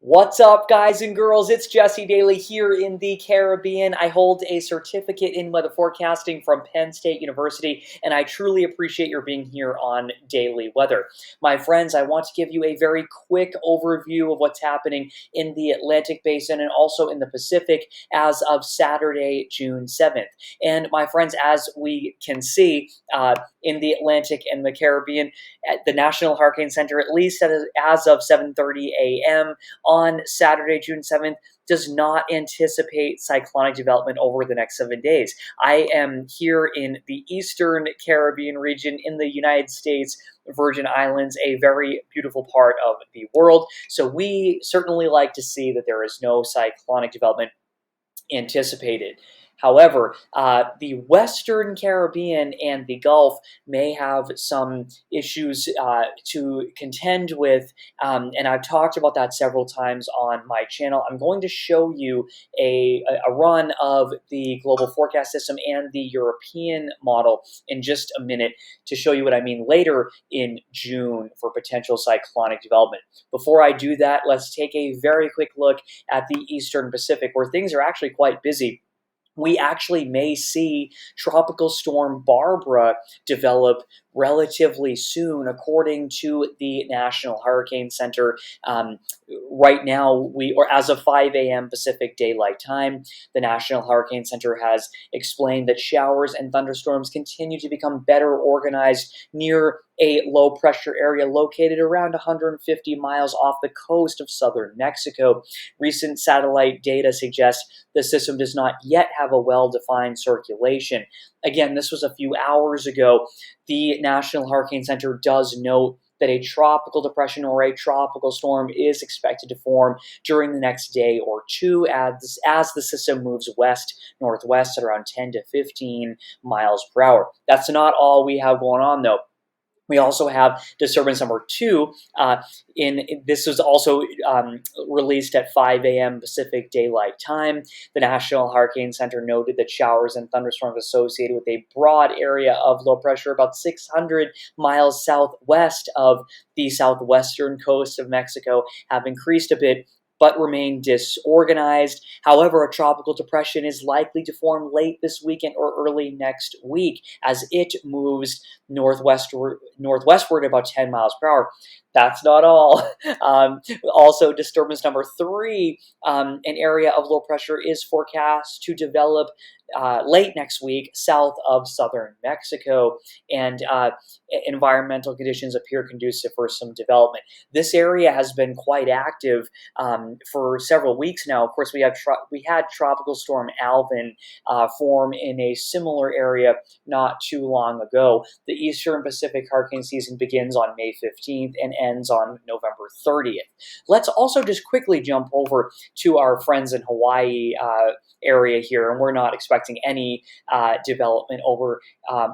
What's up, guys and girls? It's Jesse Daly here in the Caribbean. I hold a certificate in weather forecasting from Penn State University, and I truly appreciate your being here on Daily Weather. My friends, I want to give you a very quick overview of what's happening in the Atlantic Basin and also in the Pacific as of Saturday, June 7th. And my friends, as we can see in the Atlantic and the Caribbean, at the National Hurricane Center, at least as of 7:30 a.m., on Saturday, June 7th, does not anticipate cyclonic development over the next 7 days. I am here in the Eastern Caribbean region in the United States, Virgin Islands, a very beautiful part of the world. So we certainly like to see that there is no cyclonic development anticipated. However, the Western Caribbean and the Gulf may have some issues to contend with, and I've talked about that several times on my channel. I'm going to show you a run of the global forecast system and the European model in just a minute to show you what I mean later in June for potential cyclonic development. Before I do that, let's take a very quick look at the Eastern Pacific, where things are actually quite busy. We actually may see Tropical Storm Barbara develop relatively soon, according to the National Hurricane Center. Right now, or as of 5 a.m. Pacific Daylight Time, the National Hurricane Center has explained that showers and thunderstorms continue to become better organized near a low-pressure area located around 150 miles off the coast of southern Mexico. Recent satellite data suggests the system does not yet have a well-defined circulation. Again, this was a few hours ago. The National Hurricane Center does note that a tropical depression or a tropical storm is expected to form during the next day or two as the system moves west-northwest at around 10 to 15 miles per hour. That's not all we have going on, though. We also have disturbance number 2. This was also released at 5 a.m. Pacific Daylight Time. The National Hurricane Center noted that showers and thunderstorms associated with a broad area of low pressure about 600 miles southwest of the southwestern coast of Mexico have increased a bit, but remain disorganized. However, a tropical depression is likely to form late this weekend or early next week as it moves northwestward about 10 miles per hour. That's not all. Also, disturbance number 3, an area of low pressure is forecast to develop late next week south of southern Mexico, and environmental conditions appear conducive for some development. This area has been quite active for several weeks now. Of course, we had Tropical Storm Alvin form in a similar area not too long ago. The Eastern Pacific hurricane season begins on May 15th and ends on November 30th. Let's also just quickly jump over to our friends in Hawaii area here, and we're not expecting any development over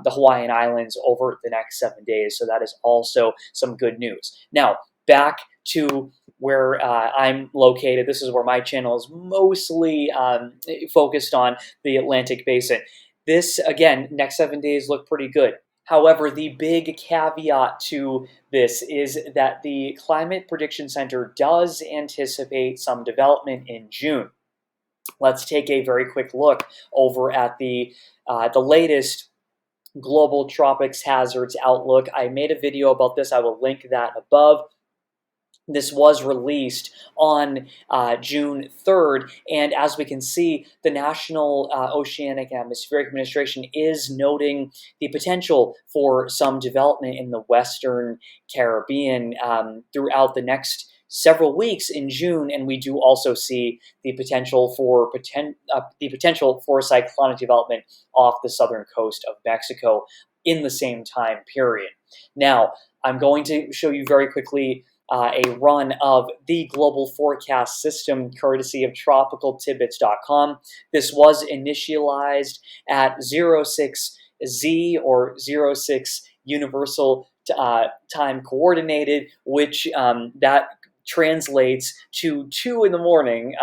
the Hawaiian Islands over the next 7 days, so that is also some good news. Now, back to where I'm located. This is where my channel is mostly focused on the Atlantic Basin. This, again, next 7 days look pretty good. However, the big caveat to this is that the Climate Prediction Center does anticipate some development in June. Let's take a very quick look over at the latest global tropics hazards outlook. I made a video about this. I will link that above. This was released on June 3rd, and as we can see, the National Oceanic and Atmospheric Administration is noting the potential for some development in the Western Caribbean throughout the next several weeks in June, and we do also see the potential for cyclonic development off the southern coast of Mexico in the same time period. Now, I'm going to show you very quickly a run of the global forecast system courtesy of tropicaltidbits.com. This was initialized at 06Z or 06 Universal Time Coordinated, which that translates to 2 in the morning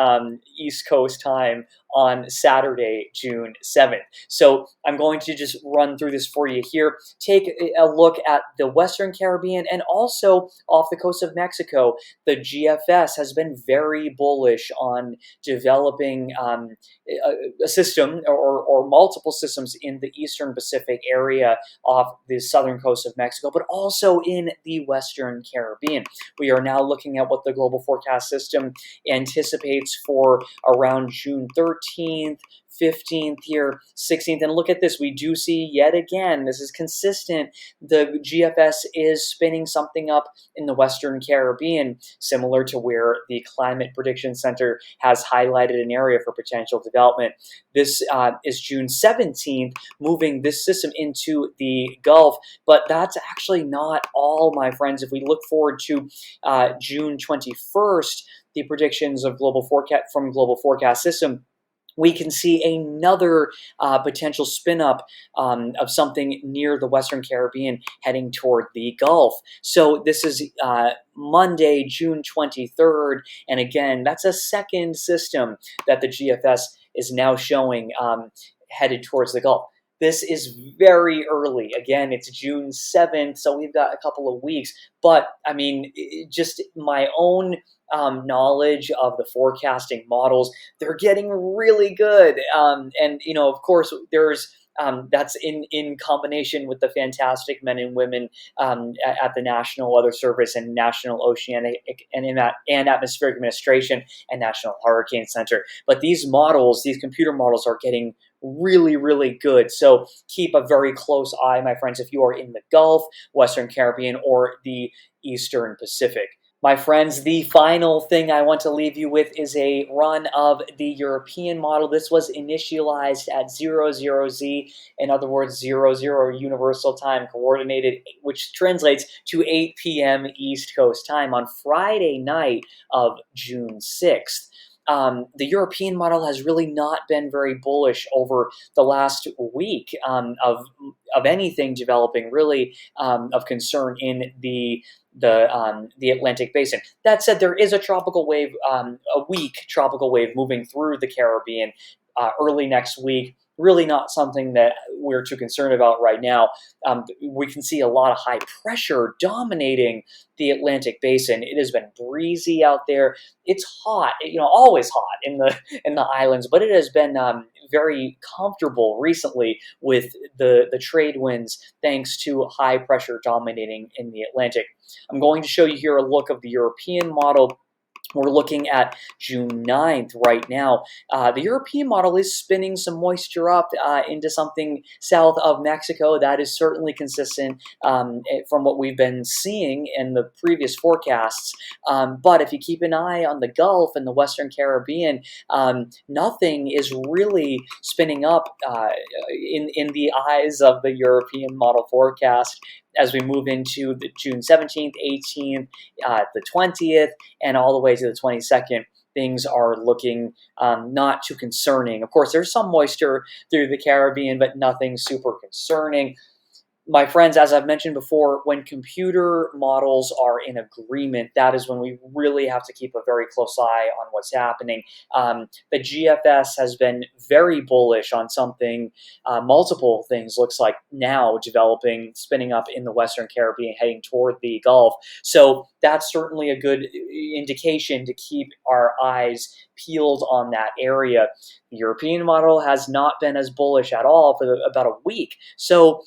East Coast time on Saturday, June 7th. So I'm going to just run through this for you here. Take a look at the Western Caribbean and also off the coast of Mexico. The GFS has been very bullish on developing a system or multiple systems in the Eastern Pacific area off the southern coast of Mexico, but also in the Western Caribbean. We are now looking at what the global forecast system anticipates for around June 13th, 15th here, 16th. And look at this. We do see yet again, this is consistent. The GFS is spinning something up in the Western Caribbean, similar to where the Climate Prediction Center has highlighted an area for potential development. This is June 17th, moving this system into the Gulf. But that's actually not all, my friends. If we look forward to June 21st, the predictions of global forecast from Global Forecast System, we can see another potential spin-up of something near the Western Caribbean heading toward the Gulf. So this is Monday, June 23rd, and again, that's a second system that the GFS is now showing headed towards the Gulf. This is very early. Again, it's June 7th, so we've got a couple of weeks. But, I mean, just my own knowledge of the forecasting models, they're getting really good. And, of course, there's that's in combination with the fantastic men and women at the National Weather Service and National Oceanic and Atmospheric Administration and National Hurricane Center. But these models, these computer models, are getting really, really good. So keep a very close eye, my friends, if you are in the Gulf, Western Caribbean, or the Eastern Pacific. My friends, the final thing I want to leave you with is a run of the European model. This was initialized at 00Z, in other words, 00 Universal Time Coordinated, which translates to 8 p.m. East Coast time on Friday night of June 6th. The European model has really not been very bullish over the last week of anything developing really of concern in the Atlantic Basin. That said, there is a tropical wave, a weak tropical wave moving through the Caribbean early next week. Really not something that we're too concerned about right now. We can see a lot of high pressure dominating the Atlantic Basin. It has been breezy out there. It's hot, always hot in the islands, but it has been very comfortable recently with the trade winds, thanks to high pressure dominating in the Atlantic. I'm going to show you here a look of the European model. We're looking at June 9th right now. The European model is spinning some moisture up into something south of Mexico. That is certainly consistent from what we've been seeing in the previous forecasts. But if you keep an eye on the Gulf and the Western Caribbean, nothing is really spinning up in the eyes of the European model forecast as we move into the June 17th, 18th, the 20th, and all the way to the 22nd. Things are looking not too concerning. Of course, there's some moisture through the Caribbean, but nothing super concerning. My friends, as I've mentioned before, when computer models are in agreement, that is when we really have to keep a very close eye on what's happening. The GFS has been very bullish on something, multiple things looks like now developing, spinning up in the Western Caribbean, heading toward the Gulf. So that's certainly a good indication to keep our eyes peeled on that area. The European model has not been as bullish at all for about a week. So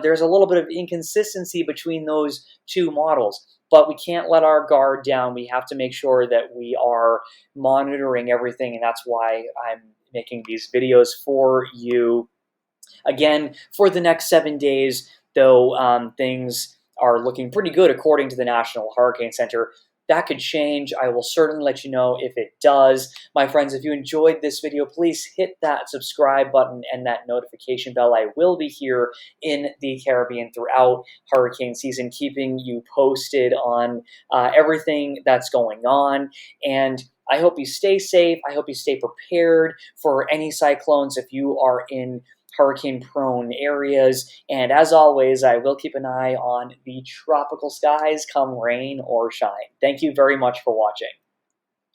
there's a little bit of inconsistency between those two models, but we can't let our guard down. We have to make sure that we are monitoring everything, and that's why I'm making these videos for you. Again, for the next 7 days, though, things are looking pretty good according to the National Hurricane Center. That could change. I will certainly let you know if it does. My friends, if you enjoyed this video, please hit that subscribe button and that notification bell. I will be here in the Caribbean throughout hurricane season, keeping you posted on everything that's going on. And I hope you stay safe. I hope you stay prepared for any cyclones if you are in hurricane-prone areas. And as always, I will keep an eye on the tropical skies come rain or shine. Thank you very much for watching.